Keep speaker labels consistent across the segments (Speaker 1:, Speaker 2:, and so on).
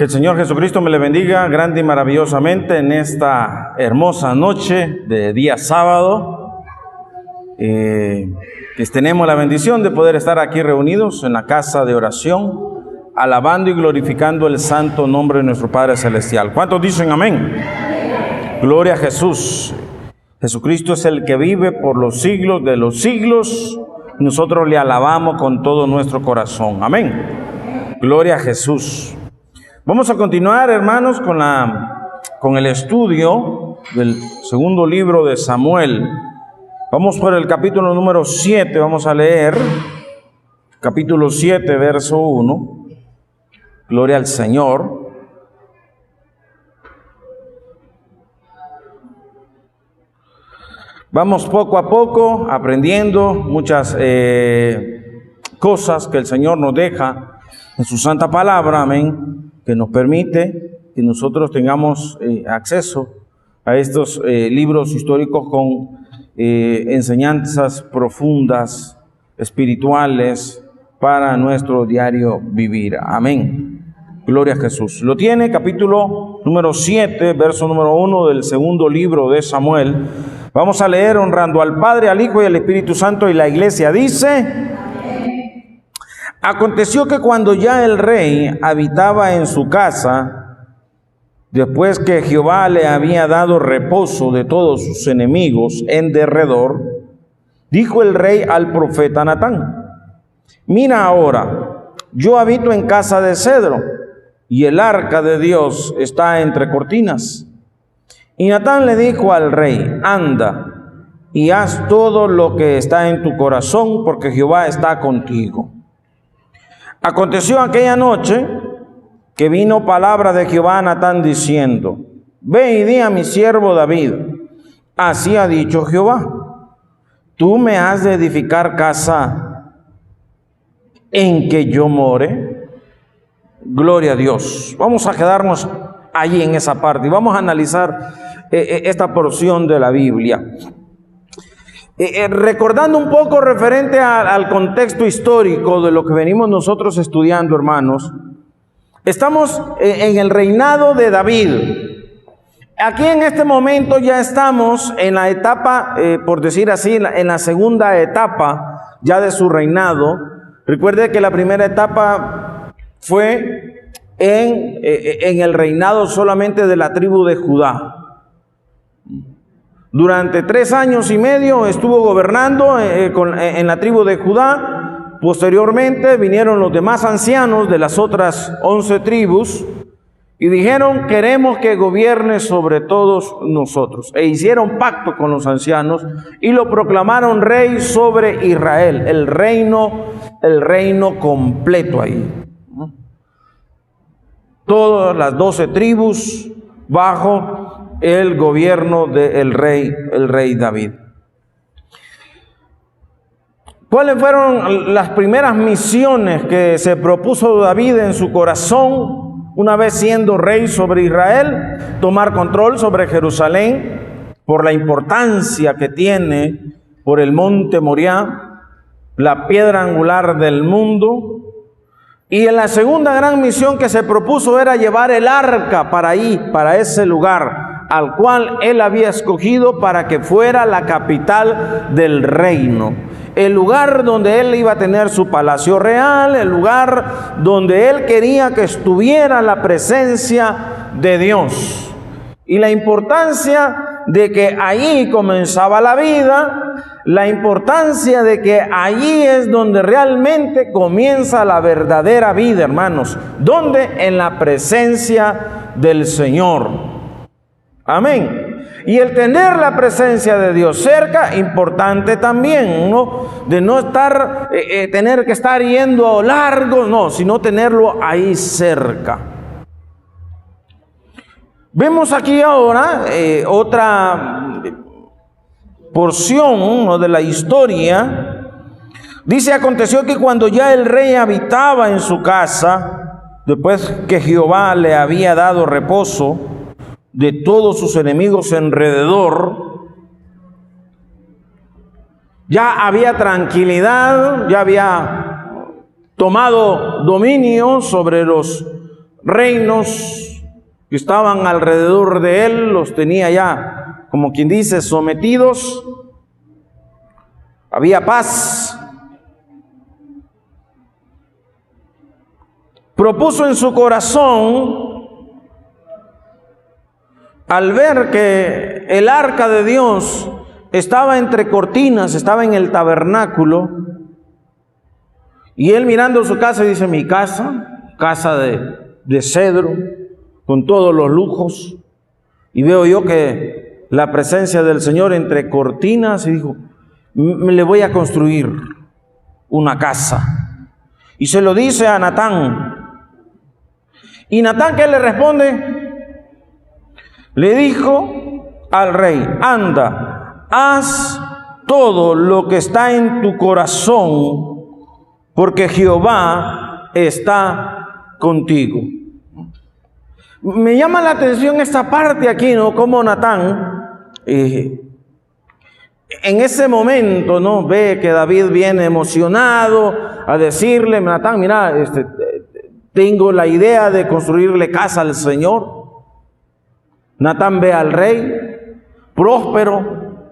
Speaker 1: Que el Señor Jesucristo me le bendiga grande y maravillosamente en esta hermosa noche de día sábado. Que tenemos la bendición de poder estar aquí reunidos en la casa de oración, alabando y glorificando el santo nombre de nuestro Padre Celestial. ¿Cuántos dicen amén? Gloria a Jesús. Jesucristo es el que vive por los siglos de los siglos. Nosotros le alabamos con todo nuestro corazón. Amén. Gloria a Jesús. Vamos a continuar, hermanos, con el estudio del segundo libro de Samuel. Vamos por el capítulo número 7, vamos a leer capítulo 7, verso 1. Gloria al Señor. Vamos poco a poco aprendiendo muchas cosas que el Señor nos deja en su santa palabra, amén, que nos permite que nosotros tengamos acceso a estos libros históricos con enseñanzas profundas, espirituales, para nuestro diario vivir. Amén. Gloria a Jesús. Lo tiene, capítulo número 7, verso número 1 del segundo libro de Samuel. Vamos a leer honrando al Padre, al Hijo y al Espíritu Santo, y la iglesia dice: aconteció que cuando ya el rey habitaba en su casa, después que Jehová le había dado reposo de todos sus enemigos en derredor, dijo el rey al profeta Natán: mira ahora, yo habito en casa de cedro, y el arca de Dios está entre cortinas. Y Natán le dijo al rey: anda y haz todo lo que está en tu corazón, porque Jehová está contigo. Aconteció aquella noche que vino palabra de Jehová a Natán diciendo: ve y di a mi siervo David, así ha dicho Jehová, tú me has de edificar casa en que yo more. Gloria a Dios. Vamos a quedarnos allí en esa parte y vamos a analizar esta porción de la Biblia. Recordando un poco referente al contexto histórico de lo que venimos nosotros estudiando, hermanos, estamos en el reinado de David. Aquí en este momento ya estamos en la etapa, por decir así, en la segunda etapa ya de su reinado. Recuerde que la primera etapa fue en el reinado solamente de la tribu de Judá. Durante 3 años y medio estuvo gobernando en la tribu de Judá. Posteriormente vinieron los demás ancianos de las otras 11 tribus y dijeron: queremos que gobierne sobre todos nosotros. E hicieron pacto con los ancianos y lo proclamaron rey sobre Israel, el reino completo ahí. Todas las 12 tribus bajo el gobierno del rey David. ¿Cuáles fueron las primeras misiones que se propuso David en su corazón una vez siendo rey sobre Israel? Tomar control sobre Jerusalén por la importancia que tiene, por el monte Moriah, la piedra angular del mundo. Y en la segunda gran misión que se propuso era llevar el arca para ese lugar al cual él había escogido para que fuera la capital del reino. El lugar donde él iba a tener su palacio real, el lugar donde él quería que estuviera la presencia de Dios. Y la importancia de que allí comenzaba la vida, la importancia de que allí es donde realmente comienza la verdadera vida, hermanos. ¿Dónde? En la presencia del Señor. Amén. Y el tener la presencia de Dios cerca, importante también, ¿no? De no estar, tener que estar yendo largo, no, sino tenerlo ahí cerca. Vemos aquí ahora otra porción, ¿no?, de la historia. Dice: aconteció que cuando ya el rey habitaba en su casa, después que Jehová le había dado reposo de todos sus enemigos alrededor, ya había tranquilidad, ya había tomado dominio sobre los reinos que estaban alrededor de él, los tenía ya, como quien dice, sometidos. Había paz. Propuso en su corazón, al ver que el arca de Dios estaba entre cortinas, estaba en el tabernáculo, y él mirando su casa dice: mi casa, casa de cedro, con todos los lujos, y veo yo que la presencia del Señor entre cortinas, y dijo: le voy a construir una casa. Y se lo dice a Natán. ¿Y Natán qué le responde? Le dijo al rey: anda, haz todo lo que está en tu corazón, porque Jehová está contigo. Me llama la atención esta parte aquí, ¿no? Como Natán, en ese momento, ¿no? Ve que David viene emocionado a decirle: Natán, mira, tengo la idea de construirle casa al Señor. Natán ve al rey, próspero,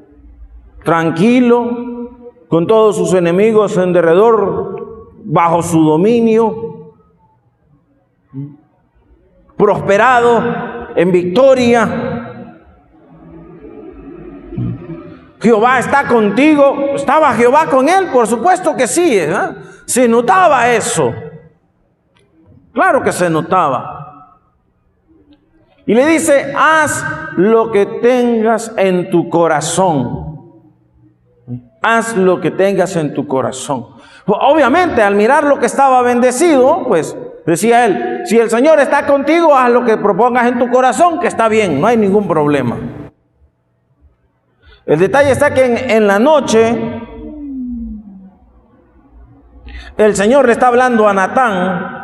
Speaker 1: tranquilo, con todos sus enemigos en derredor, bajo su dominio, prosperado, en victoria. Jehová está contigo. ¿Estaba Jehová con él? Por supuesto que sí, ¿eh? Se notaba eso. Claro que se notaba. Y le dice: haz lo que tengas en tu corazón. Haz lo que tengas en tu corazón. Obviamente, al mirar lo que estaba bendecido, pues decía él: si el Señor está contigo, haz lo que propongas en tu corazón, que está bien, no hay ningún problema. El detalle está que en la noche el Señor le está hablando a Natán,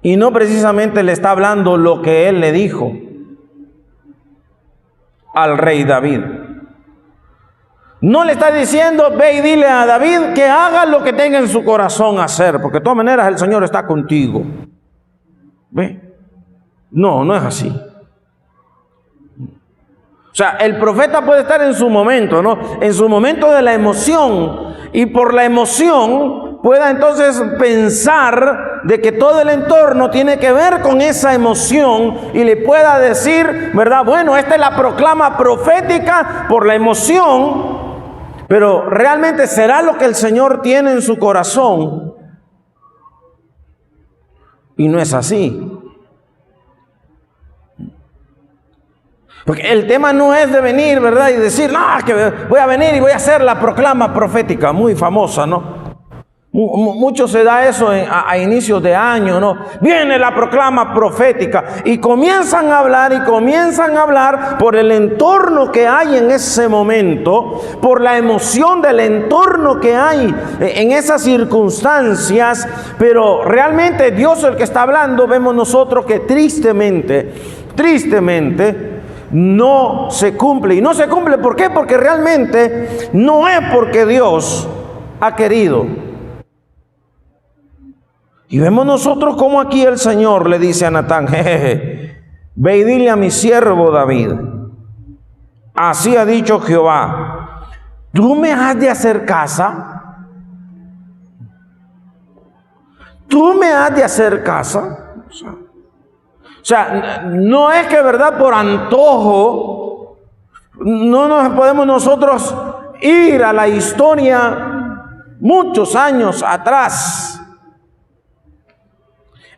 Speaker 1: y no precisamente le está hablando lo que él le dijo al rey David. No le está diciendo: ve y dile a David que haga lo que tenga en su corazón hacer, porque de todas maneras el Señor está contigo. ¿Ve? No, no es así. O sea, el profeta puede estar en su momento, ¿no? En su momento de la emoción, y por la emoción pueda entonces pensar de que todo el entorno tiene que ver con esa emoción, y le pueda decir, ¿verdad? Bueno, esta es la proclama profética por la emoción, pero realmente será lo que el Señor tiene en su corazón. Y no es así. Porque el tema no es de venir, ¿verdad? Y decir: no, que voy a venir y voy a hacer la proclama profética, muy famosa, ¿no? Mucho se da eso a inicios de año, ¿no? Viene la proclama profética y comienzan a hablar por el entorno que hay en ese momento, por la emoción del entorno que hay en esas circunstancias, pero realmente Dios es el que está hablando. Vemos nosotros que tristemente, no se cumple. Y no se cumple, ¿por qué? Porque realmente no es porque Dios ha querido. Y vemos nosotros como aquí el Señor le dice a Natán: jejeje, ve y dile a mi siervo David: así ha dicho Jehová, ¿tú me has de hacer casa? ¿Tú me has de hacer casa? O sea, no es que, ¿verdad?, por antojo, no nos podemos nosotros ir a la historia muchos años atrás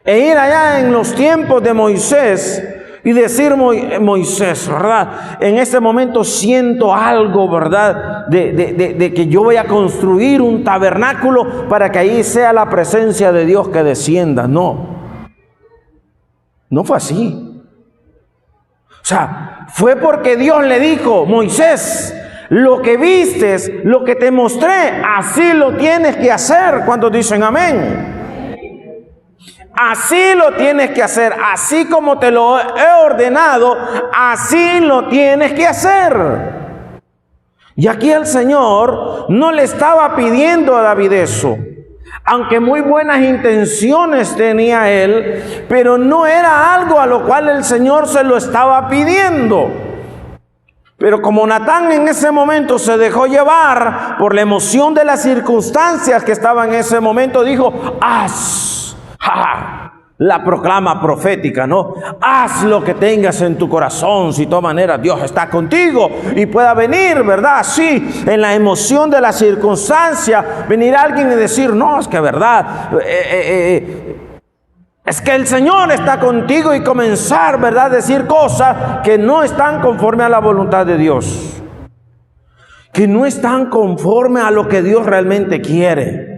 Speaker 1: e ir allá en los tiempos de Moisés y decir: Moisés, ¿verdad?, en este momento siento algo, ¿verdad?, de que yo voy a construir un tabernáculo para que ahí sea la presencia de Dios que descienda. No fue así. O sea, fue porque Dios le dijo: Moisés, lo que vistes, lo que te mostré, así lo tienes que hacer. ¿Cuántos dicen amén? Así lo tienes que hacer, así como te lo he ordenado, así lo tienes que hacer. Y aquí el Señor no le estaba pidiendo a David eso. Aunque muy buenas intenciones tenía él, pero no era algo a lo cual el Señor se lo estaba pidiendo. Pero como Natán en ese momento se dejó llevar por la emoción de las circunstancias que estaban en ese momento, dijo, haz, la proclama profética, ¿no? Haz lo que tengas en tu corazón, si de todas maneras Dios está contigo y pueda venir, ¿verdad? Sí, en la emoción de la circunstancia, venir alguien y decir, no, es que verdad, es que el Señor está contigo, y comenzar, ¿verdad?, a decir cosas que no están conforme a la voluntad de Dios, que no están conforme a lo que Dios realmente quiere.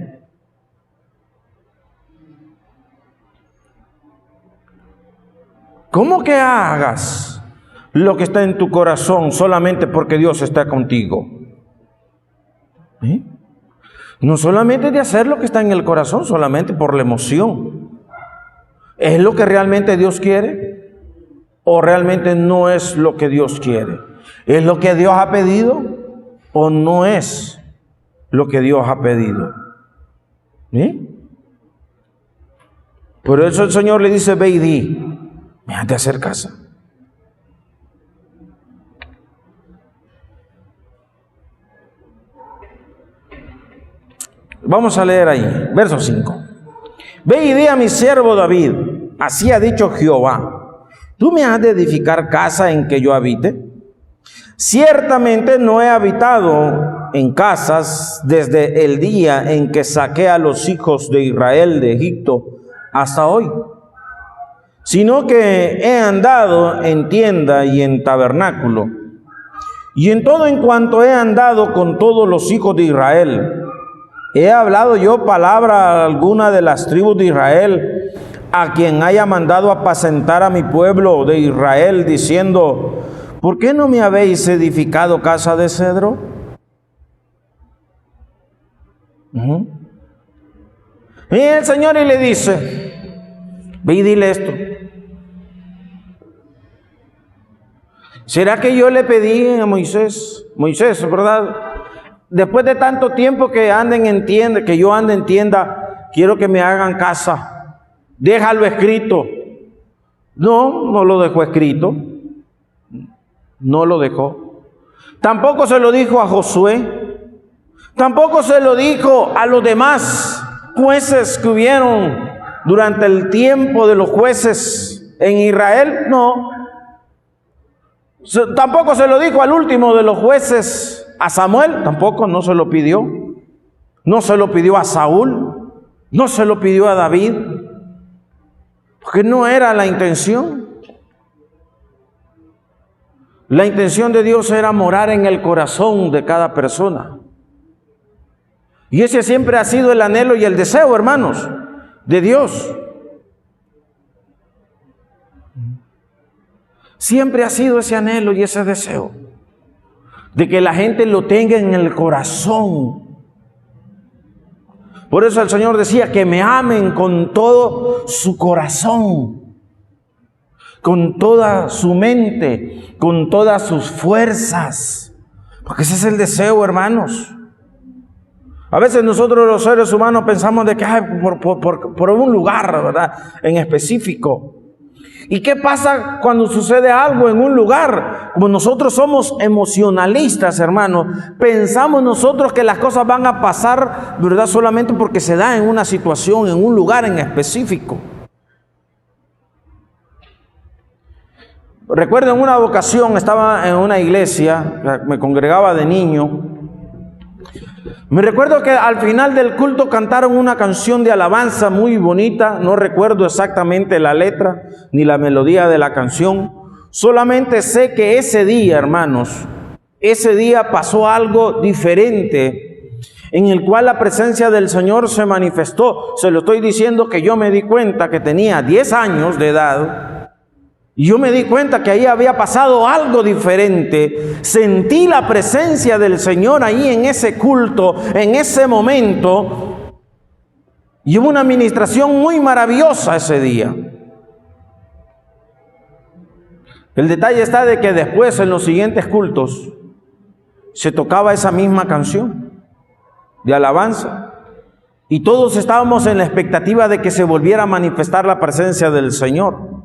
Speaker 1: ¿Cómo que hagas lo que está en tu corazón solamente porque Dios está contigo? No solamente de hacer lo que está en el corazón, solamente por la emoción. ¿Es lo que realmente Dios quiere? ¿O realmente no es lo que Dios quiere? ¿Es lo que Dios ha pedido? ¿O no es lo que Dios ha pedido? Por eso el Señor le dice, ve y di, me has de hacer casa. Vamos a leer ahí, verso 5. Ve y di a mi siervo David, así ha dicho Jehová, ¿tú me has de edificar casa en que yo habite? Ciertamente no he habitado en casas desde el día en que saqué a los hijos de Israel de Egipto hasta hoy, sino que he andado en tienda y en tabernáculo, y en todo en cuanto he andado con todos los hijos de Israel. ¿He hablado yo palabra alguna de las tribus de Israel, a quien haya mandado apacentar a mi pueblo de Israel, diciendo, ¿por qué no me habéis edificado casa de cedro? Y el Señor y le dice, ve y dile esto. ¿Será que yo le pedí a Moisés, ¿verdad? Después de tanto tiempo que anden en tienda, que yo ande en tienda, quiero que me hagan casa. Déjalo escrito. No, no lo dejó escrito. No lo dejó. Tampoco se lo dijo a Josué. Tampoco se lo dijo a los demás jueces que hubieron durante el tiempo de los jueces en Israel. No. Tampoco se lo dijo al último de los jueces, a Samuel. Tampoco, no se lo pidió. No se lo pidió a Saúl. No se lo pidió a David. Porque no era la intención. La intención de Dios era morar en el corazón de cada persona. Y ese siempre ha sido el anhelo y el deseo, hermanos, de Dios. Siempre ha sido ese anhelo y ese deseo de que la gente lo tenga en el corazón. Por eso el Señor decía que me amen con todo su corazón, con toda su mente, con todas sus fuerzas. Porque ese es el deseo, hermanos. A veces nosotros los seres humanos pensamos de que por un lugar, ¿verdad?, en específico. ¿Y qué pasa cuando sucede algo en un lugar? Como nosotros somos emocionalistas, hermanos, pensamos nosotros que las cosas van a pasar, ¿verdad?, solamente porque se da en una situación, en un lugar en específico. Recuerdo en una ocasión, estaba en una iglesia, me congregaba de niño. Me recuerdo que al final del culto cantaron una canción de alabanza muy bonita. No recuerdo exactamente la letra ni la melodía de la canción. Solamente sé que ese día, hermanos, ese día pasó algo diferente, en el cual la presencia del Señor se manifestó. Se lo estoy diciendo que yo me di cuenta que tenía 10 años de edad. Y yo me di cuenta que ahí había pasado algo diferente. Sentí la presencia del Señor ahí en ese culto, en ese momento. Y hubo una administración muy maravillosa ese día. El detalle está de que después, en los siguientes cultos, se tocaba esa misma canción de alabanza. Y todos estábamos en la expectativa de que se volviera a manifestar la presencia del Señor.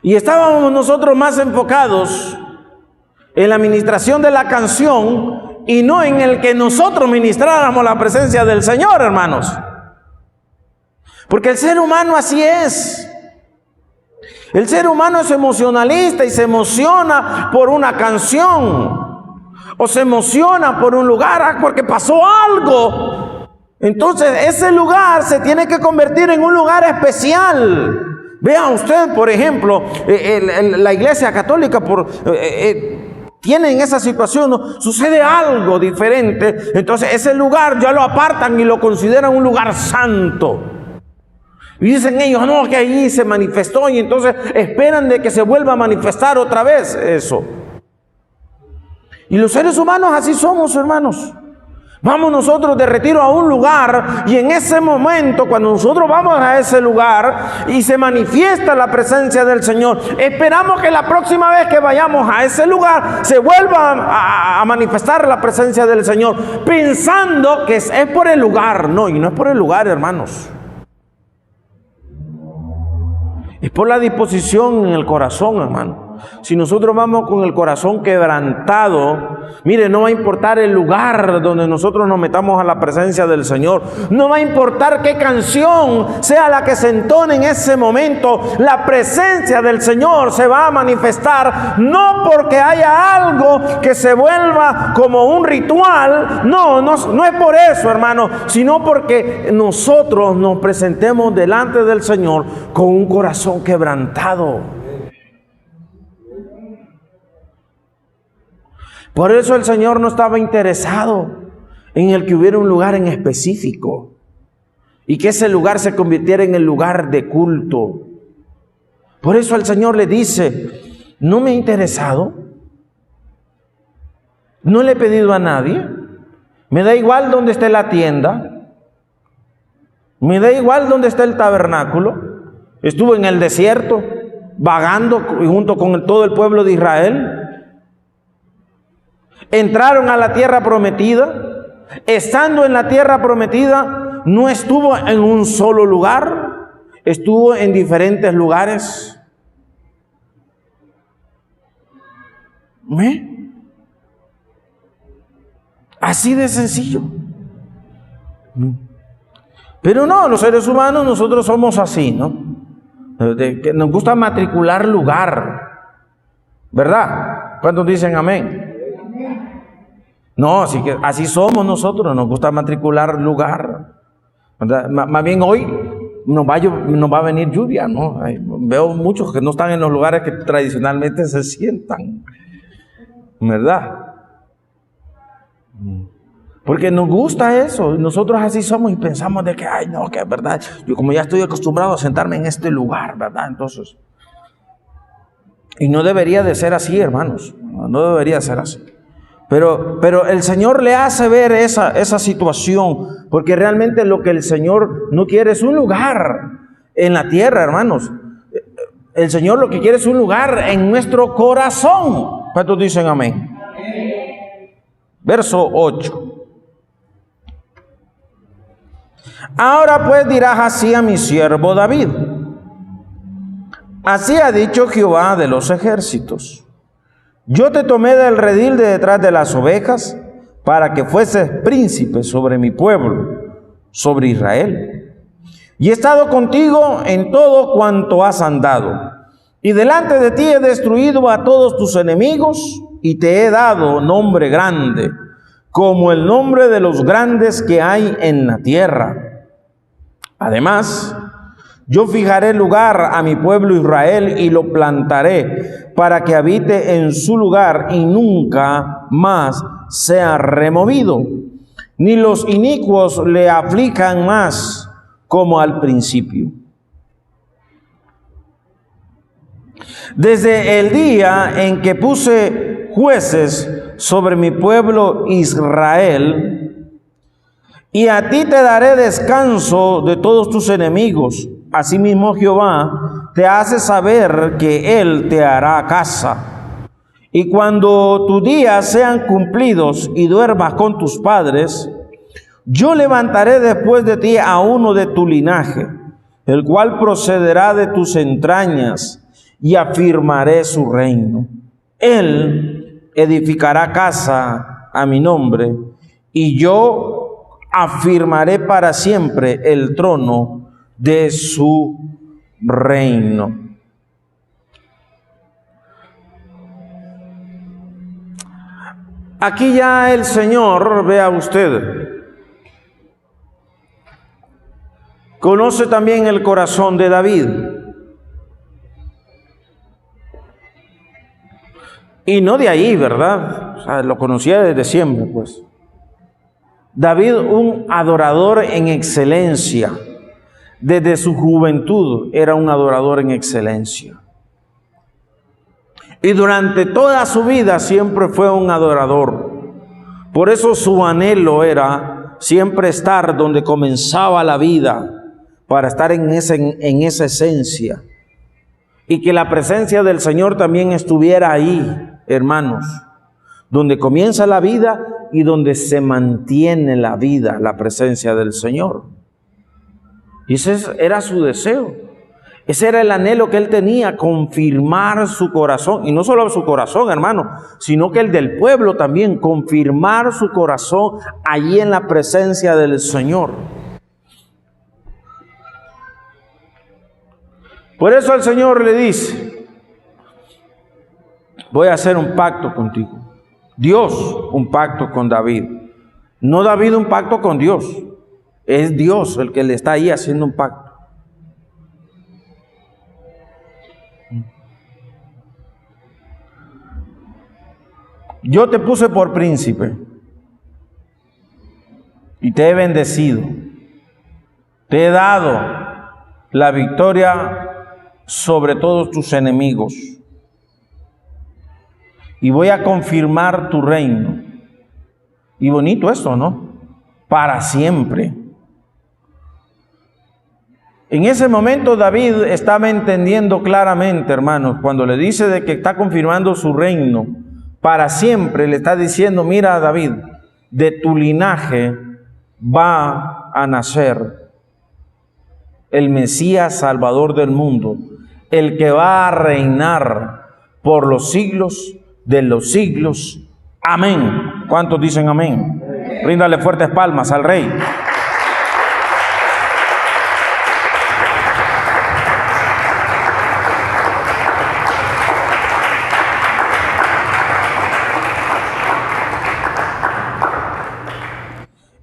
Speaker 1: Y estábamos nosotros más enfocados en la ministración de la canción y no en el que nosotros ministráramos la presencia del Señor, hermanos. Porque el ser humano así es. El ser humano es emocionalista y se emociona por una canción o se emociona por un lugar porque pasó algo. Entonces ese lugar se tiene que convertir en un lugar especial. Vea usted, por ejemplo, la Iglesia Católica tienen esa situación, ¿no? Sucede algo diferente, entonces ese lugar ya lo apartan y lo consideran un lugar santo. Y dicen ellos, no, que ahí se manifestó, y entonces esperan de que se vuelva a manifestar otra vez eso. Y los seres humanos así somos, hermanos. Vamos nosotros de retiro a un lugar y en ese momento, cuando nosotros vamos a ese lugar y se manifiesta la presencia del Señor, esperamos que la próxima vez que vayamos a ese lugar se vuelva a manifestar la presencia del Señor, pensando que es por el lugar. No, y no es por el lugar, hermanos. Es por la disposición en el corazón, hermano. Si nosotros vamos con el corazón quebrantado, mire, no va a importar el lugar donde nosotros nos metamos a la presencia del Señor. No va a importar qué canción sea la que se entone en ese momento. La presencia del Señor se va a manifestar, no porque haya algo que se vuelva como un ritual. No es por eso, hermano, sino porque nosotros nos presentemos delante del Señor con un corazón quebrantado. Por eso el Señor no estaba interesado en el que hubiera un lugar en específico y que ese lugar se convirtiera en el lugar de culto. Por eso el Señor le dice, no me ha interesado, no le he pedido a nadie, me da igual dónde esté la tienda, me da igual dónde está el tabernáculo. Estuvo en el desierto vagando junto con todo el pueblo de Israel. Entraron a la tierra prometida. Estando en la tierra prometida, no estuvo en un solo lugar, estuvo en diferentes lugares. Así de sencillo. Pero no, los seres humanos nosotros somos así, ¿no? Que nos gusta matricular lugar, ¿verdad? ¿Cuántos dicen amén? No, así somos nosotros, nos gusta matricular lugar. Más bien hoy nos va a venir lluvia, ¿no? Veo muchos que no están en los lugares que tradicionalmente se sientan, ¿verdad? Porque nos gusta eso, nosotros así somos y pensamos de que, ay no, que es verdad, yo como ya estoy acostumbrado a sentarme en este lugar, ¿verdad? Entonces, y no debería de ser así, hermanos, no debería ser así. Pero el Señor le hace ver esa situación, porque realmente lo que el Señor no quiere es un lugar en la tierra, hermanos. El Señor lo que quiere es un lugar en nuestro corazón. ¿Cuántos dicen amén? Verso 8. Ahora pues dirás así a mi siervo David: así ha dicho Jehová de los ejércitos: yo te tomé del redil de detrás de las ovejas para que fueses príncipe sobre mi pueblo, sobre Israel. Y he estado contigo en todo cuanto has andado. Y delante de ti he destruido a todos tus enemigos y te he dado nombre grande, como el nombre de los grandes que hay en la tierra. Además, yo fijaré lugar a mi pueblo Israel y lo plantaré para que habite en su lugar y nunca más sea removido, ni los inicuos le aflijan más como al principio. Desde el día en que puse jueces sobre mi pueblo Israel, y a ti te daré descanso de todos tus enemigos. Asimismo Jehová te hace saber que Él te hará casa. Y cuando tus días sean cumplidos y duermas con tus padres, Yo levantaré después de ti a uno de tu linaje, el cual procederá de tus entrañas, y afirmaré su reino. Él edificará casa a mi nombre, y yo afirmaré para siempre el trono de su reino. Aquí ya el Señor, vea usted, conoce también el corazón de David. Y no de ahí, ¿verdad? O sea, lo conocía desde siempre, pues. David, un adorador en excelencia. Desde su juventud era un adorador en excelencia. Y durante toda su vida siempre fue un adorador. Por eso su anhelo era siempre estar donde comenzaba la vida, para estar en esa esencia. Y que la presencia del Señor también estuviera ahí, hermanos, donde comienza la vida y donde se mantiene la vida, la presencia del Señor. Y ese era su deseo. Ese era el anhelo que él tenía, confirmar su corazón. Y no solo su corazón, hermano, sino que el del pueblo también, confirmar su corazón allí en la presencia del Señor. Por eso el Señor le dice: voy a hacer un pacto contigo. Dios, un pacto con David. No David un pacto con Dios. Es Dios el que le está ahí haciendo un pacto. Yo te puse por príncipe y te he bendecido. Te he dado la victoria sobre todos tus enemigos. Y voy a confirmar tu reino. Y bonito esto, ¿no? Para siempre. En ese momento David estaba entendiendo claramente, hermanos, cuando le dice de que está confirmando su reino para siempre, le está diciendo: mira, David, de tu linaje va a nacer el Mesías Salvador del mundo, el que va a reinar por los siglos de los siglos. Amén. ¿Cuántos dicen amén? Bríndale fuertes palmas al Rey.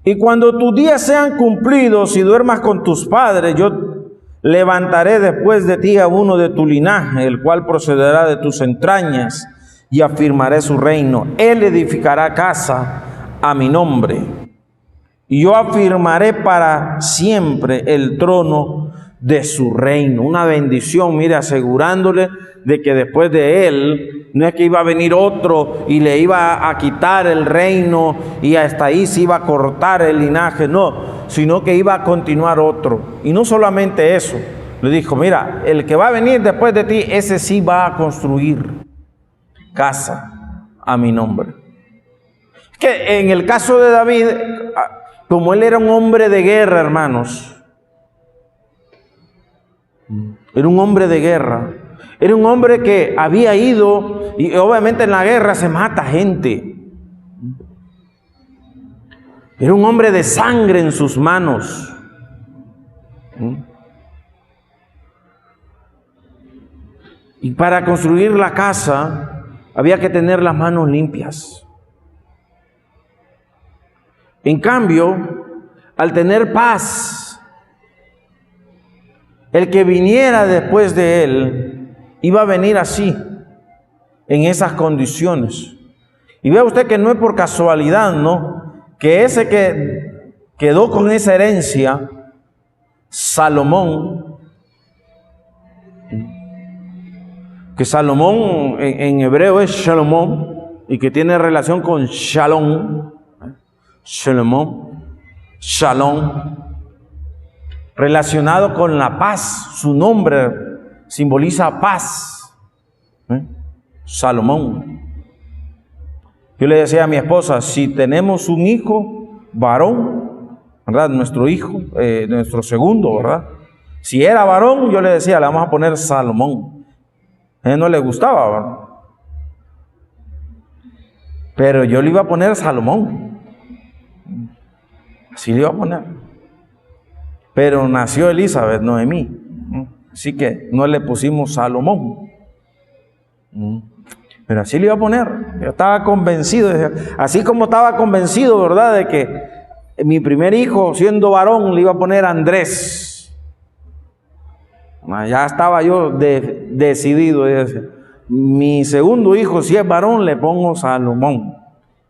Speaker 1: Y cuando tus días sean cumplidos y duermas con tus padres, yo levantaré después de ti a uno de tu linaje, el cual procederá de tus entrañas, y afirmaré su reino. Él edificará casa a mi nombre, y yo afirmaré para siempre el trono de su reino. Una bendición, mire, asegurándole de que después de él no es que iba a venir otro y le iba a quitar el reino y hasta ahí se iba a cortar el linaje, no, sino que iba a continuar otro. Y no solamente eso, le dijo: mira, el que va a venir después de ti, ese sí va a construir casa a mi nombre. Que en el caso de David, como él era un hombre de guerra, hermanos, era un hombre de guerra, era un hombre que había ido, y obviamente en la guerra se mata gente. Era un hombre de sangre en sus manos. Y para construir la casa había que tener las manos limpias. En cambio, al tener paz, el que viniera después de él iba a venir así, en esas condiciones. Y vea usted que no es por casualidad, ¿no?, que ese que quedó con esa herencia, Salomón, que Salomón en hebreo es Shalomón, y que tiene relación con Shalom, Shalomón, Shalom, relacionado con la paz. Su nombre simboliza paz. Salomón. Yo le decía a mi esposa: si tenemos un hijo varón, ¿verdad? Nuestro hijo, nuestro segundo, ¿verdad? Si era varón, yo le decía, le vamos a poner Salomón. A él no le gustaba, ¿verdad? Pero yo le iba a poner Salomón. Así le iba a poner. Pero nació Elizabeth, Noemí. Así que no le pusimos Salomón. Pero así le iba a poner. Yo estaba convencido. Así como estaba convencido, ¿verdad?, de que mi primer hijo, siendo varón, le iba a poner Andrés. Ya estaba yo decidido. Mi segundo hijo, si es varón, le pongo Salomón.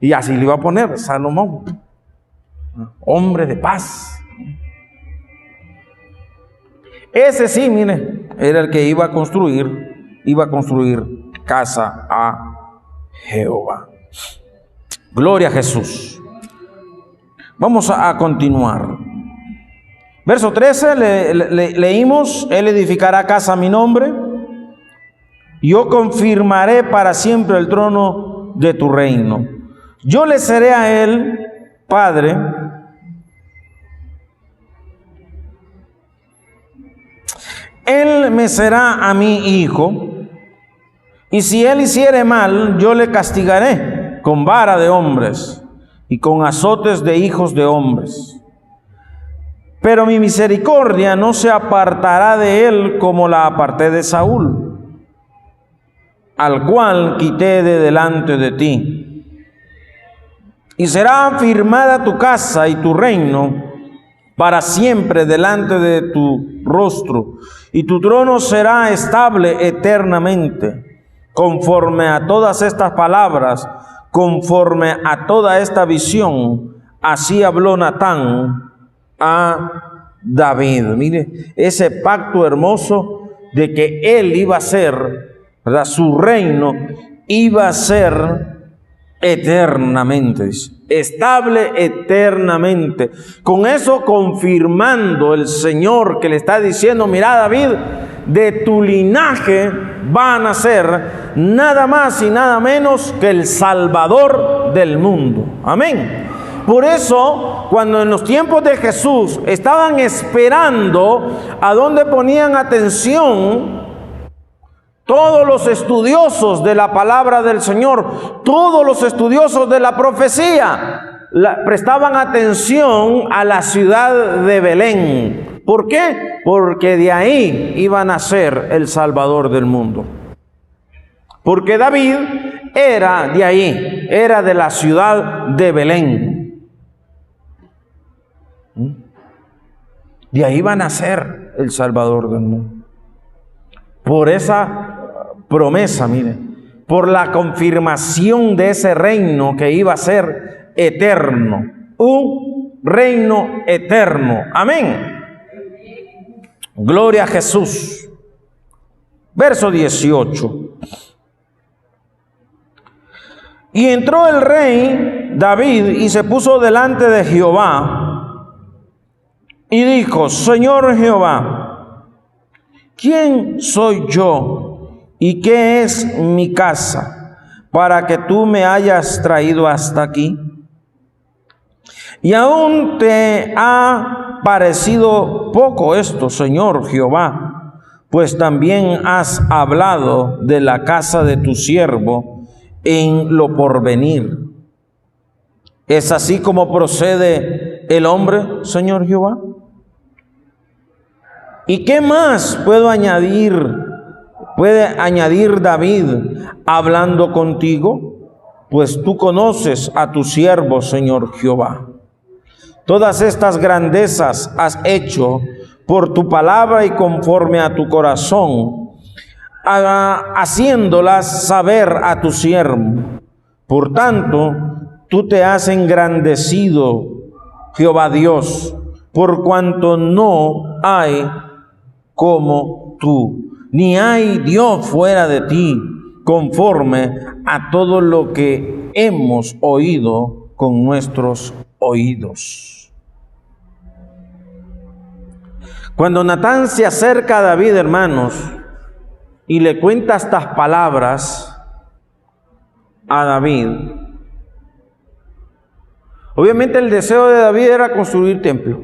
Speaker 1: Y así le iba a poner Salomón. Hombre de paz. Ese sí, mire, era el que iba a construir casa a Jehová. Gloria a Jesús. Vamos a continuar. Verso 13, leímos: Él edificará casa a mi nombre, yo confirmaré para siempre el trono de tu reino. Yo le seré a él padre, él me será a mí hijo, y si él hiciere mal, yo le castigaré con vara de hombres y con azotes de hijos de hombres. Pero mi misericordia no se apartará de él como la aparté de Saúl, al cual quité de delante de ti. Y será afirmada tu casa y tu reino para siempre delante de tu rostro, y tu trono será estable eternamente. Conforme a todas estas palabras, conforme a toda esta visión, así habló Natán a David. Mire, ese pacto hermoso de que él iba a ser, ¿verdad?, su reino iba a ser eternamente, estable eternamente. Con eso confirmando el Señor que le está diciendo: mira, David, de tu linaje va a nacer nada más y nada menos que el Salvador del mundo. Amén. Por eso, cuando en los tiempos de Jesús estaban esperando a dónde ponían atención, todos los estudiosos de la palabra del Señor, todos los estudiosos de la profecía, prestaban atención a la ciudad de Belén. ¿Por qué? Porque de ahí iba a nacer el Salvador del mundo. Porque David era de ahí, era de la ciudad de Belén. De ahí va a nacer el Salvador del mundo. Por esa promesa, mire, por la confirmación de ese reino que iba a ser eterno, un reino eterno. Amén. Gloria a Jesús. Verso 18. Y entró el rey David y se puso delante de Jehová y dijo: Señor Jehová, ¿quién soy yo y qué es mi casa para que tú me hayas traído hasta aquí? Y aún te ha parecido poco esto, Señor Jehová, pues también has hablado de la casa de tu siervo en lo porvenir. ¿Es así como procede el hombre, Señor Jehová? ¿Y qué más puede añadir David hablando contigo? Pues tú conoces a tu siervo, Señor Jehová. Todas estas grandezas has hecho por tu palabra y conforme a tu corazón, haciéndolas saber a tu siervo. Por tanto, tú te has engrandecido, Jehová Dios, por cuanto no hay como tú, ni hay Dios fuera de ti, conforme a todo lo que hemos oído con nuestros oídos. Cuando Natán se acerca a David, hermanos, y le cuenta estas palabras a David, Obviamente el deseo de David era construir templo.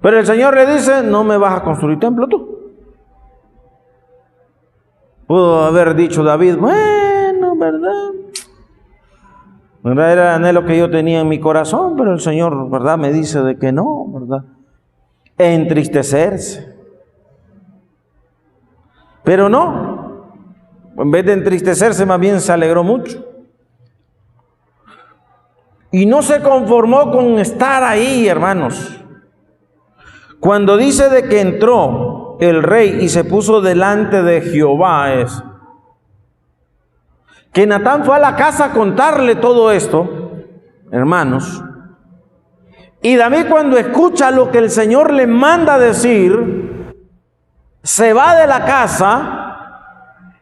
Speaker 1: Pero el Señor le dice, no me vas a construir templo tú. Pudo haber dicho David, bueno, ¿verdad? Era el anhelo que yo tenía en mi corazón, pero el Señor, ¿verdad?, me dice de que no, ¿verdad? Entristecerse. Pero no, en vez de entristecerse, más bien se alegró mucho. Y no se conformó con estar ahí, hermanos. Cuando dice de que entró el rey y se puso delante de Jehová, es que Natán fue a la casa a contarle todo esto, hermanos. Y David, cuando escucha lo que el Señor le manda decir, se va de la casa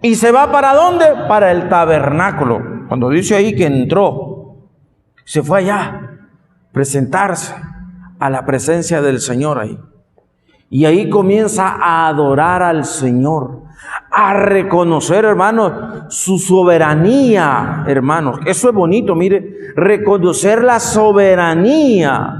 Speaker 1: y se va ¿para dónde? Para el tabernáculo. Cuando dice ahí que entró, se fue allá a presentarse a la presencia del Señor ahí. Y ahí comienza a adorar al Señor, a reconocer, hermanos, su soberanía, hermanos. Eso es bonito, mire, reconocer la soberanía,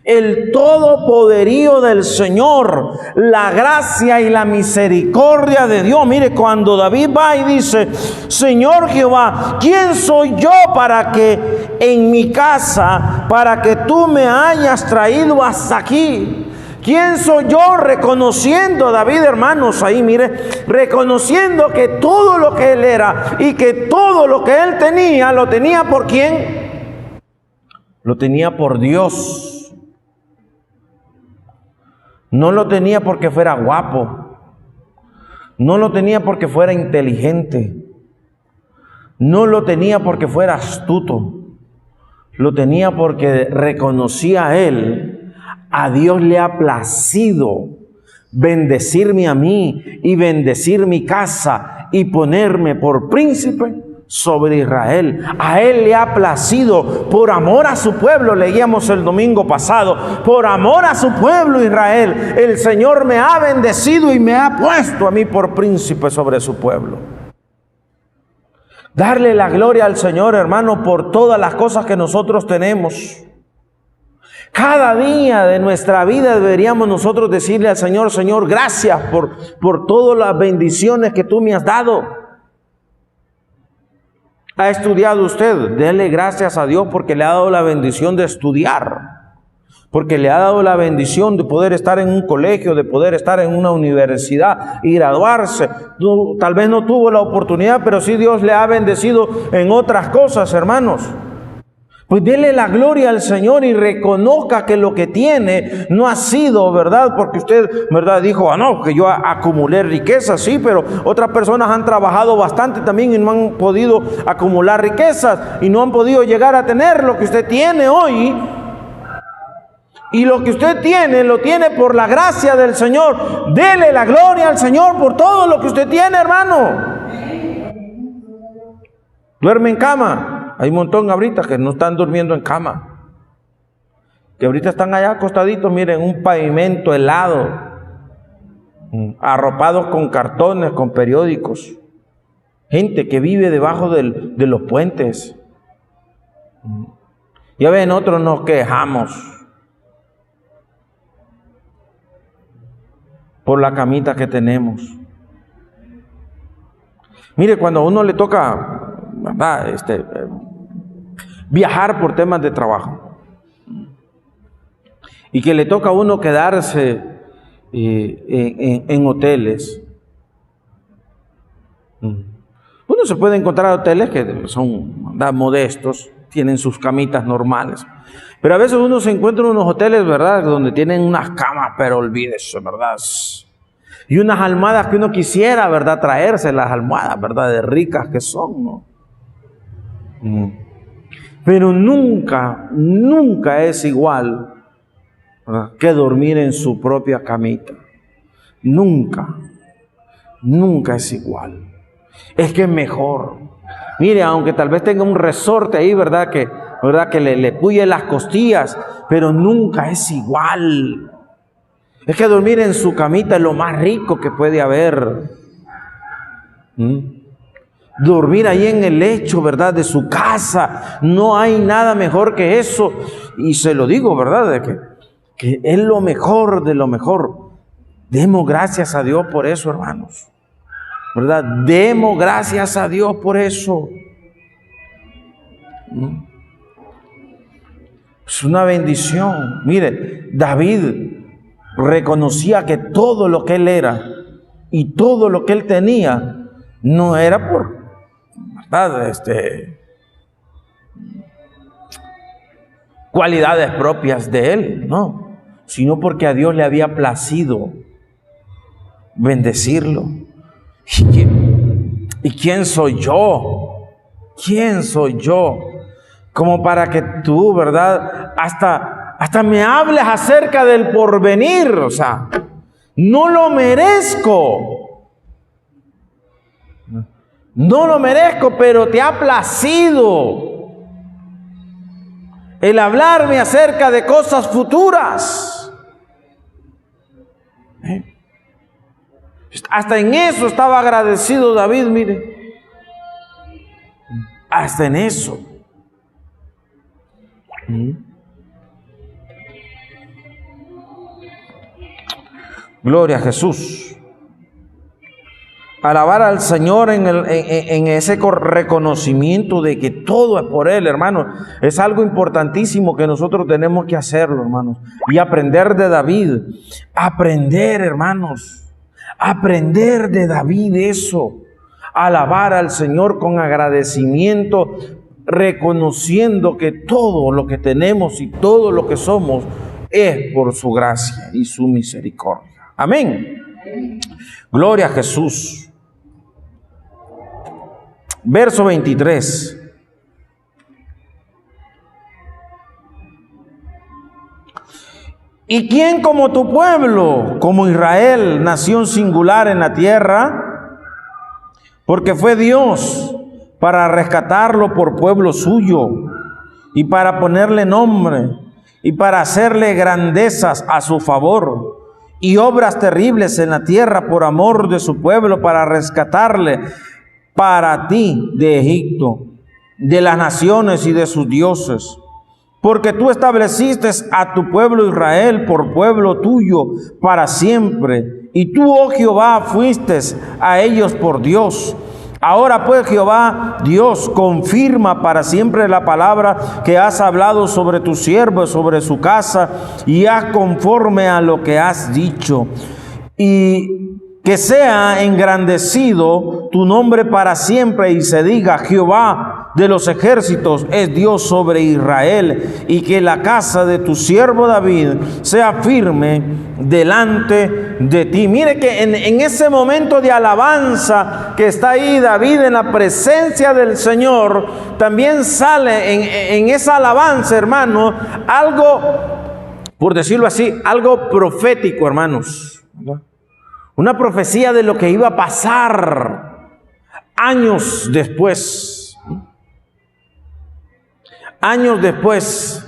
Speaker 1: el todopoderío del Señor, la gracia y la misericordia de Dios. Mire, cuando David va y dice, Señor Jehová, ¿quién soy yo para que en mi casa, para que tú me hayas traído hasta aquí? ¿Quién soy yo? Reconociendo a David, hermanos, ahí mire, reconociendo que todo lo que él era y que todo lo que él tenía, lo tenía ¿por quién? Lo tenía por Dios. No lo tenía porque fuera guapo. No lo tenía porque fuera inteligente. No lo tenía porque fuera astuto. Lo tenía porque reconocía a él. A Dios le ha placido bendecirme a mí y bendecir mi casa y ponerme por príncipe sobre Israel. A él le ha placido, por amor a su pueblo, leíamos el domingo pasado, por amor a su pueblo Israel, el Señor me ha bendecido y me ha puesto a mí por príncipe sobre su pueblo. Darle la gloria al Señor, hermano, por todas las cosas que nosotros tenemos. Cada día de nuestra vida deberíamos nosotros decirle al Señor, Señor, gracias por todas las bendiciones que tú me has dado. ¿Ha estudiado usted? Dele gracias a Dios porque le ha dado la bendición de estudiar, porque le ha dado la bendición de poder estar en un colegio, de poder estar en una universidad y graduarse. Tal vez no tuvo la oportunidad, pero sí Dios le ha bendecido en otras cosas, hermanos. Pues dele la gloria al Señor y reconozca que lo que tiene no ha sido, ¿verdad? Porque usted, ¿verdad? Dijo, no, que yo acumulé riquezas, sí, pero otras personas han trabajado bastante también y no han podido acumular riquezas y no han podido llegar a tener lo que usted tiene hoy. Y lo que usted tiene, lo tiene por la gracia del Señor. Dele la gloria al Señor por todo lo que usted tiene, hermano. Duerme en cama. Hay un montón ahorita que no están durmiendo en cama, que ahorita están allá acostaditos, miren, un pavimento helado, arropados con cartones, con periódicos. Gente que vive debajo de los puentes. Ya ven, nosotros nos quejamos por la camita que tenemos. Mire, cuando a uno le toca, ¿verdad?, viajar por temas de trabajo y que le toca a uno quedarse en hoteles. Uno se puede encontrar hoteles que son, ¿verdad?, modestos, tienen sus camitas normales, pero a veces uno se encuentra en unos hoteles, ¿verdad?, donde tienen unas camas, pero olvídese, ¿verdad?, y unas almohadas que uno quisiera, ¿verdad?, traerse, las almohadas, ¿verdad?, de ricas que son, ¿no? Pero nunca es igual, ¿verdad?, que dormir en su propia camita. Nunca es igual. Es que es mejor. Mire, aunque tal vez tenga un resorte ahí, ¿verdad?, que le puye las costillas, pero nunca es igual. Es que dormir en su camita es lo más rico que puede haber. dormir ahí en el lecho, ¿verdad?, de su casa. No hay nada mejor que eso. Y se lo digo, ¿verdad?, de que es lo mejor de lo mejor. Demos gracias a Dios por eso, hermanos, ¿verdad? Demos gracias a Dios por eso. Es una bendición. Mire, David reconocía que todo lo que él era y todo lo que él tenía no era por, ¿verdad?, cualidades propias de él, no, sino porque a Dios le había placido bendecirlo. ¿Y quién soy yo? ¿Quién soy yo como para que tú, ¿verdad?, hasta me hables acerca del porvenir? O sea, no lo merezco. No lo merezco, pero te ha placido el hablarme acerca de cosas futuras. Hasta en eso estaba agradecido David, mire. Hasta en eso. Gloria a Jesús. Alabar al Señor en ese reconocimiento de que todo es por Él, hermanos. Es algo importantísimo que nosotros tenemos que hacerlo, hermanos. Y aprender de David. Aprender, hermanos. Aprender de David eso. Alabar al Señor con agradecimiento, reconociendo que todo lo que tenemos y todo lo que somos es por su gracia y su misericordia. Amén. Gloria a Jesús. Verso 23. ¿Y quién como tu pueblo, como Israel, nación singular en la tierra? Porque fue Dios para rescatarlo por pueblo suyo y para ponerle nombre y para hacerle grandezas a su favor y obras terribles en la tierra por amor de su pueblo, para rescatarle para ti de Egipto, de las naciones y de sus dioses. Porque tú estableciste a tu pueblo Israel por pueblo tuyo para siempre. Y tú, oh Jehová, fuiste a ellos por Dios. Ahora pues, Jehová, Dios, confirma para siempre la palabra que has hablado sobre tu siervo, sobre su casa, y haz conforme a lo que has dicho. Y que sea engrandecido tu nombre para siempre y se diga: Jehová de los ejércitos es Dios sobre Israel, y que la casa de tu siervo David sea firme delante de ti. Mire que en ese momento de alabanza que está ahí David en la presencia del Señor, también sale en esa alabanza, hermano, algo, por decirlo así, algo profético, hermanos, ¿verdad? Una profecía de lo que iba a pasar años después. Años después.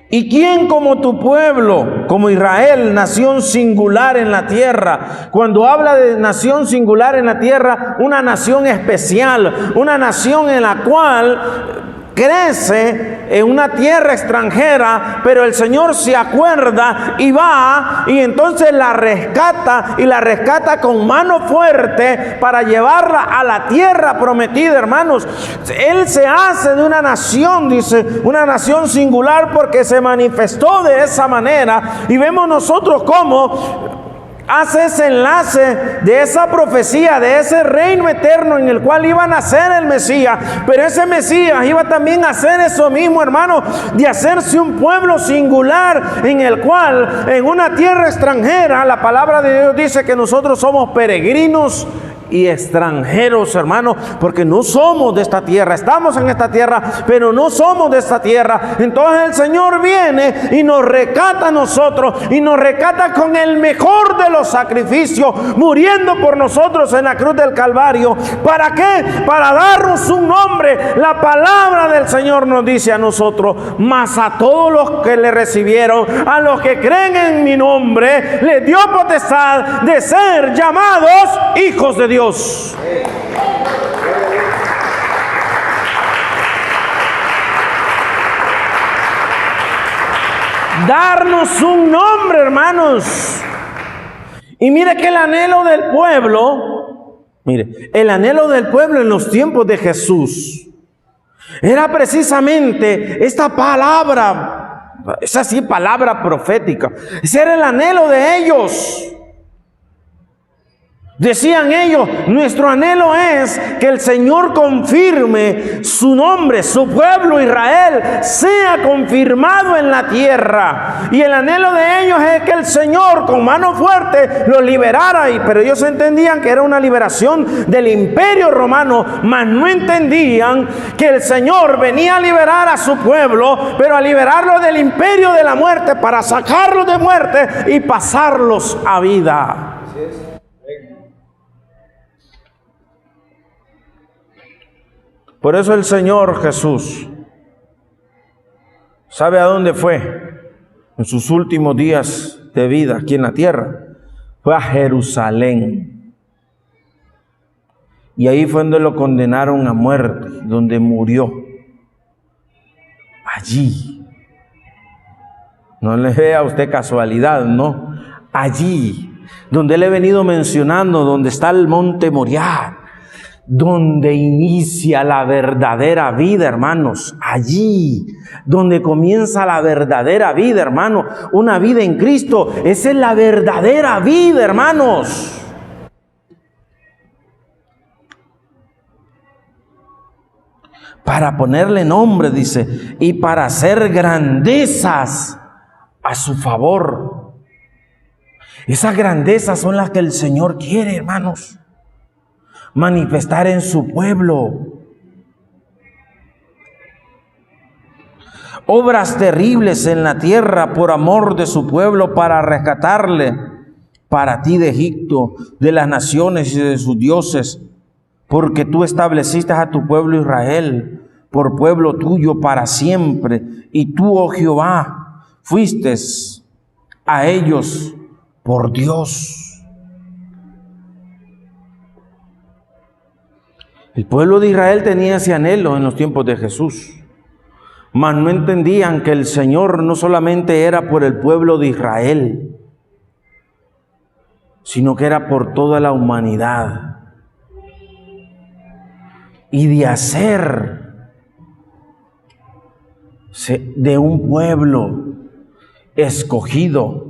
Speaker 1: ¿Y quién como tu pueblo, como Israel, nación singular en la tierra? Cuando habla de nación singular en la tierra, una nación especial, una nación en la cual crece en una tierra extranjera, pero el Señor se acuerda y va y entonces la rescata, y la rescata con mano fuerte para llevarla a la tierra prometida, hermanos. Él se hace de una nación, dice, una nación singular, porque se manifestó de esa manera, y vemos nosotros cómo hace ese enlace de esa profecía, de ese reino eterno en el cual iba a nacer el Mesías. Pero ese Mesías iba también a hacer eso mismo, hermano, de hacerse un pueblo singular en el cual, en una tierra extranjera, la palabra de Dios dice que nosotros somos peregrinos y extranjeros, hermanos, porque no somos de esta tierra. Estamos en esta tierra, pero no somos de esta tierra. Entonces el Señor viene y nos rescata a nosotros, y nos rescata con el mejor de los sacrificios, muriendo por nosotros en la cruz del Calvario. ¿Para qué? Para darnos un nombre. La palabra del Señor nos dice a nosotros: mas a todos los que le recibieron, a los que creen en mi nombre, les dio potestad de ser llamados hijos de Dios. Darnos un nombre, hermanos. Y mire que el anhelo del pueblo, el anhelo del pueblo en los tiempos de Jesús era precisamente esta palabra, esa sí palabra profética. Ese era el anhelo de ellos. Decían ellos: nuestro anhelo es que el Señor confirme su nombre, su pueblo Israel sea confirmado en la tierra. Y el anhelo de ellos es que el Señor con mano fuerte los liberara. Pero ellos entendían que era una liberación del imperio romano, mas no entendían que el Señor venía a liberar a su pueblo, pero a liberarlo del imperio de la muerte, para sacarlos de muerte y pasarlos a vida. Por eso el Señor Jesús, ¿sabe a dónde fue en sus últimos días de vida aquí en la tierra? Fue a Jerusalén. Y ahí fue donde lo condenaron a muerte, donde murió. Allí. No le vea a usted casualidad, no. Allí, donde le he venido mencionando, donde está el monte Moriah, donde inicia la verdadera vida, hermanos. Allí, donde comienza la verdadera vida, hermano. Una vida en Cristo, esa es la verdadera vida, hermanos. Para ponerle nombre, dice, y para hacer grandezas a su favor. Esas grandezas son las que el Señor quiere, hermanos, manifestar en su pueblo. Obras terribles en la tierra por amor de su pueblo, para rescatarle para ti de Egipto, de las naciones y de sus dioses, porque tú estableciste a tu pueblo Israel por pueblo tuyo para siempre, y tú, oh Jehová, fuiste a ellos por Dios. El pueblo de Israel tenía ese anhelo en los tiempos de Jesús, mas no entendían que el Señor no solamente era por el pueblo de Israel, sino que era por toda la humanidad. Y de hacer de un pueblo escogido.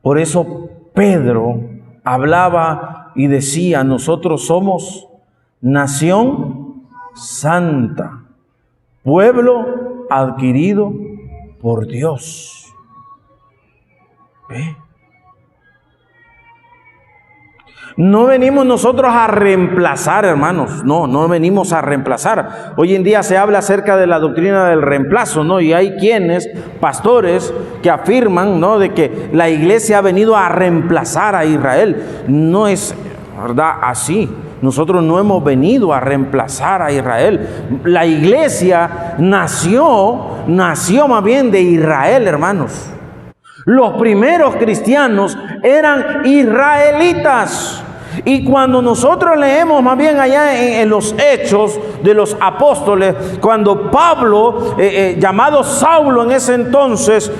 Speaker 1: Por eso Pedro hablaba y decía: nosotros somos nación santa, pueblo adquirido por Dios. ¿Ve? No venimos nosotros a reemplazar, hermanos. No venimos a reemplazar. Hoy en día se habla acerca de la doctrina del reemplazo, ¿no? Y hay quienes, pastores, que afirman, ¿no?, de que la iglesia ha venido a reemplazar a Israel. No es, ¿verdad?, así. Nosotros no hemos venido a reemplazar a Israel. La iglesia nació más bien de Israel, hermanos. Los primeros cristianos eran israelitas. Y cuando nosotros leemos más bien allá en los Hechos de los Apóstoles, cuando Pablo, llamado Saulo en ese entonces,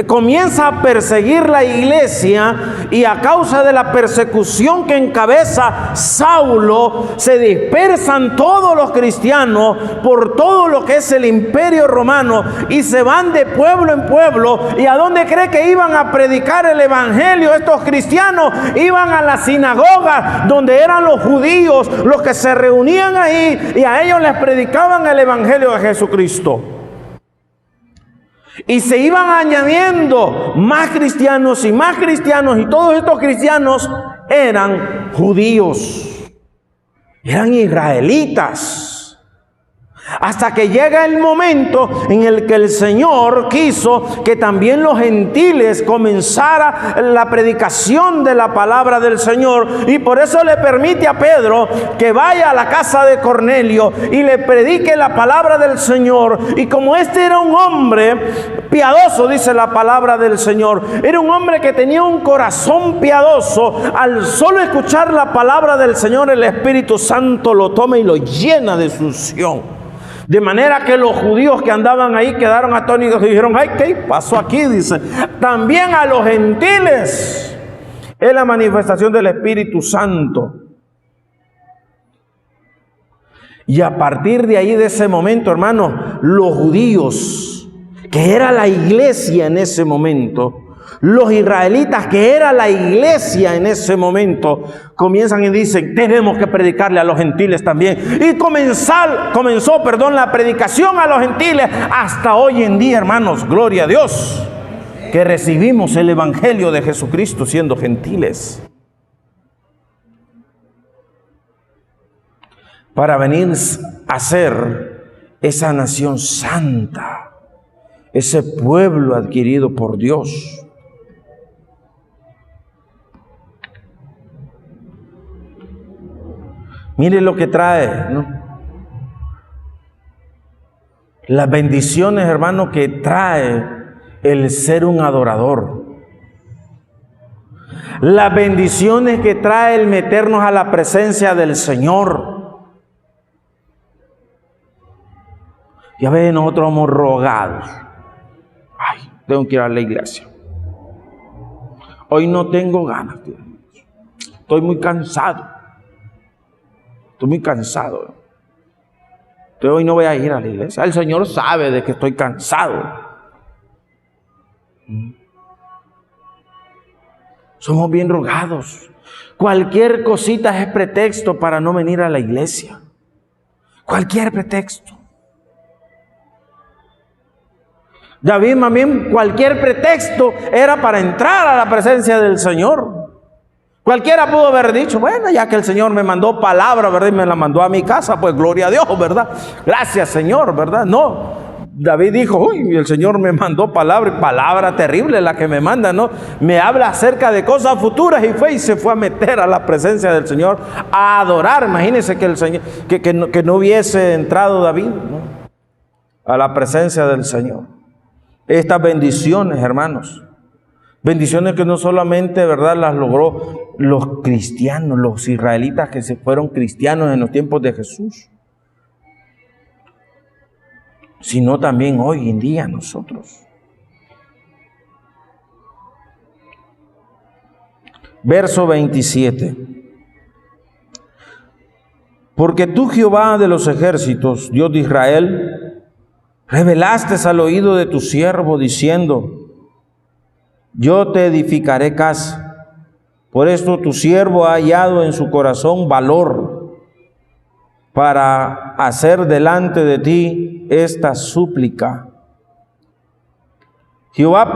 Speaker 1: comienza a perseguir la iglesia, y a causa de la persecución que encabeza Saulo, se dispersan todos los cristianos por todo lo que es el imperio romano, y se van de pueblo en pueblo. ¿Y a dónde cree que iban a predicar el evangelio estos cristianos? Iban a la sinagoga, donde eran los judíos los que se reunían ahí, y a ellos les predicaban el evangelio de Jesucristo. Y se iban añadiendo más cristianos, y todos estos cristianos eran judíos. Eran israelitas. Hasta que llega el momento en el que el Señor quiso que también los gentiles comenzara la predicación de la palabra del Señor, y por eso le permite a Pedro que vaya a la casa de Cornelio y le predique la palabra del Señor. Y como este era un hombre piadoso, dice la palabra del Señor, era un hombre que tenía un corazón piadoso, al solo escuchar la palabra del Señor, el Espíritu Santo lo toma y lo llena de su unción. De manera que los judíos que andaban ahí quedaron atónitos y dijeron: ay, ¿qué pasó aquí? Dice, también a los gentiles es la manifestación del Espíritu Santo. Y a partir de ahí, de ese momento, hermanos, los judíos, que era la iglesia en ese momento, los israelitas, que era la iglesia en ese momento, comienzan y dicen: tenemos que predicarle a los gentiles también. Y comenzó la predicación a los gentiles hasta hoy en día, hermanos, gloria a Dios, que recibimos el evangelio de Jesucristo siendo gentiles, para venir a ser esa nación santa, ese pueblo adquirido por Dios. Mire lo que trae, ¿no? Las bendiciones, hermano, que trae el ser un adorador. Las bendiciones que trae el meternos a la presencia del Señor. Ya ven, nosotros somos rogados. Ay, tengo que ir a la iglesia. Hoy no tengo ganas, tío. Estoy muy cansado. Estoy muy cansado. Entonces hoy no voy a ir a la iglesia. El Señor sabe de que estoy cansado. Somos bien rogados. Cualquier cosita es pretexto para no venir a la iglesia. Cualquier pretexto. David, más bien, cualquier pretexto era para entrar a la presencia del Señor. Cualquiera pudo haber dicho: bueno, ya que el Señor me mandó palabra, ¿verdad? Y me la mandó a mi casa, pues gloria a Dios, ¿verdad? Gracias, Señor, ¿verdad? No, David dijo: uy, el Señor me mandó palabra, y palabra terrible la que me manda, ¿no? Me habla acerca de cosas futuras, y se fue a meter a la presencia del Señor a adorar. Imagínense que el Señor, que no hubiese entrado David, ¿no?, a la presencia del Señor. Estas bendiciones, hermanos, bendiciones que no solamente, ¿verdad?, las logró los cristianos, los israelitas que se fueron cristianos en los tiempos de Jesús, sino también hoy en día nosotros. Verso 27. Porque tú, Jehová de los ejércitos, Dios de Israel, revelaste al oído de tu siervo diciendo: yo te edificaré casa. Por esto tu siervo ha hallado en su corazón valor para hacer delante de ti esta súplica. Ahora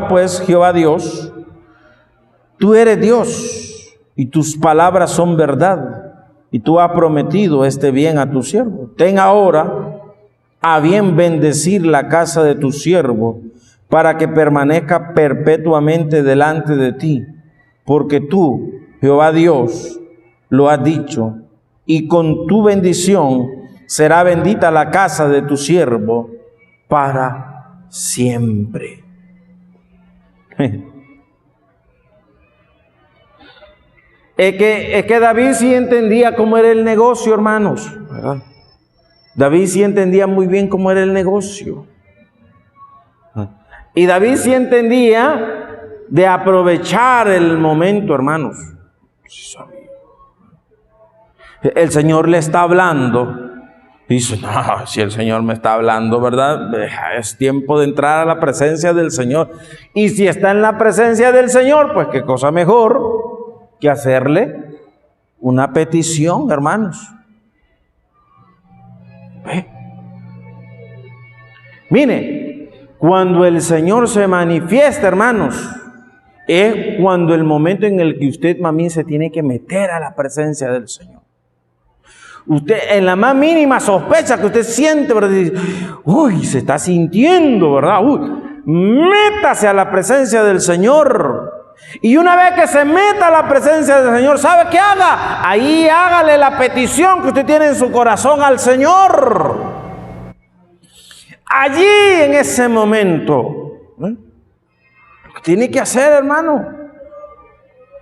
Speaker 1: pues, Jehová Dios, tú eres Dios y tus palabras son verdad, y tú has prometido este bien a tu siervo. Ten ahora a bien bendecir la casa de tu siervo, para que permanezca perpetuamente delante de ti, porque tú, Jehová Dios, lo has dicho, y con tu bendición será bendita la casa de tu siervo para siempre. Es que David sí entendía cómo era el negocio, hermanos, ¿verdad? David sí entendía muy bien cómo era el negocio. Y David sí entendía de aprovechar el momento, hermanos. El Señor le está hablando. Dice: no, si el Señor me está hablando, ¿verdad? Es tiempo de entrar a la presencia del Señor. Y si está en la presencia del Señor, pues qué cosa mejor que hacerle una petición, hermanos. Mire, cuando el Señor se manifiesta, hermanos, es cuando el momento en el que usted, mami, se tiene que meter a la presencia del Señor. Usted, en la más mínima sospecha que usted siente, ¿verdad? Dice, uy, se está sintiendo, ¿verdad? Uy, métase a la presencia del Señor. Y una vez que se meta a la presencia del Señor, ¿sabe qué haga? Ahí hágale la petición que usted tiene en su corazón al Señor. Allí, en ese momento, ¿eh? Lo que tiene que hacer, hermano.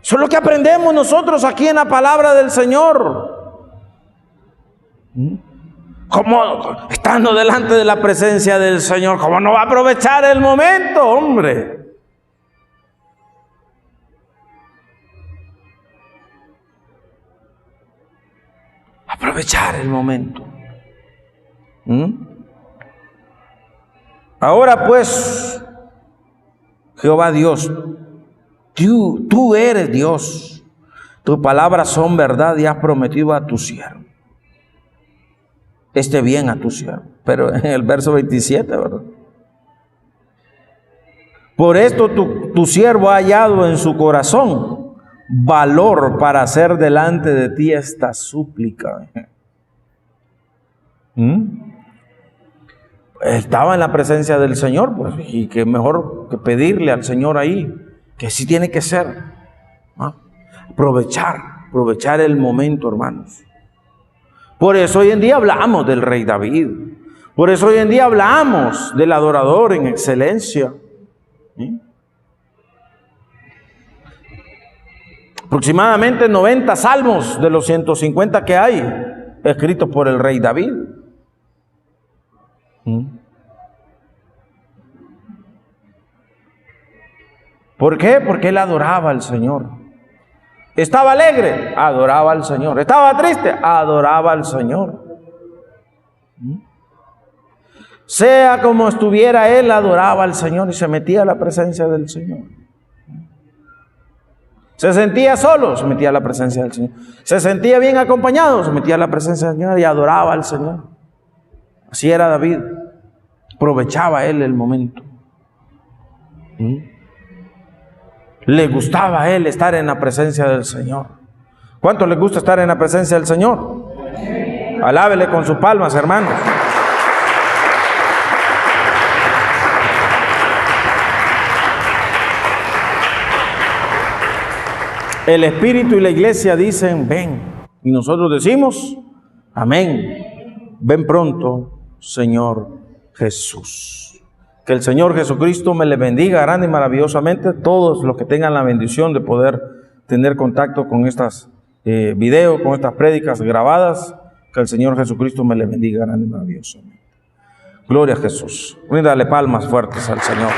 Speaker 1: Eso es lo que aprendemos nosotros aquí en la palabra del Señor. ¿Cómo, estando delante de la presencia del Señor, cómo no va a aprovechar el momento, hombre? Aprovechar el momento. Ahora pues, Jehová Dios, tú eres Dios. Tus palabras son verdad y has prometido a tu siervo este bien a tu siervo. Pero en el verso 27, ¿verdad? Por esto tu siervo ha hallado en su corazón valor para hacer delante de ti esta súplica. Estaba en la presencia del Señor, pues, y que mejor que pedirle al Señor ahí, que así tiene que ser, ¿no? Aprovechar el momento, hermanos. Por eso hoy en día hablamos del rey David. Por eso hoy en día hablamos del adorador en excelencia. ¿Sí? Aproximadamente 90 salmos de los 150 que hay, escritos por el rey David. ¿Por qué? Porque él adoraba al Señor. Estaba alegre, adoraba al Señor. Estaba triste, adoraba al Señor. Sea como estuviera él, adoraba al Señor y se metía a la presencia del Señor. Se sentía solo, se metía a la presencia del Señor. Se sentía bien acompañado, se metía a la presencia del Señor y adoraba al Señor. Así era David. Aprovechaba él el momento. Le gustaba a él estar en la presencia del Señor. ¿Cuánto le gusta estar en la presencia del Señor? Alábele con sus palmas, hermanos. El Espíritu y la iglesia dicen, ven. Y nosotros decimos, amén. Ven pronto, Señor Jesús. Que el Señor Jesucristo me le bendiga grande y maravillosamente. Todos los que tengan la bendición de poder tener contacto con estas videos, con estas prédicas grabadas, que el Señor Jesucristo me le bendiga grande y maravillosamente. Gloria a Jesús. Ríndale palmas fuertes al Señor.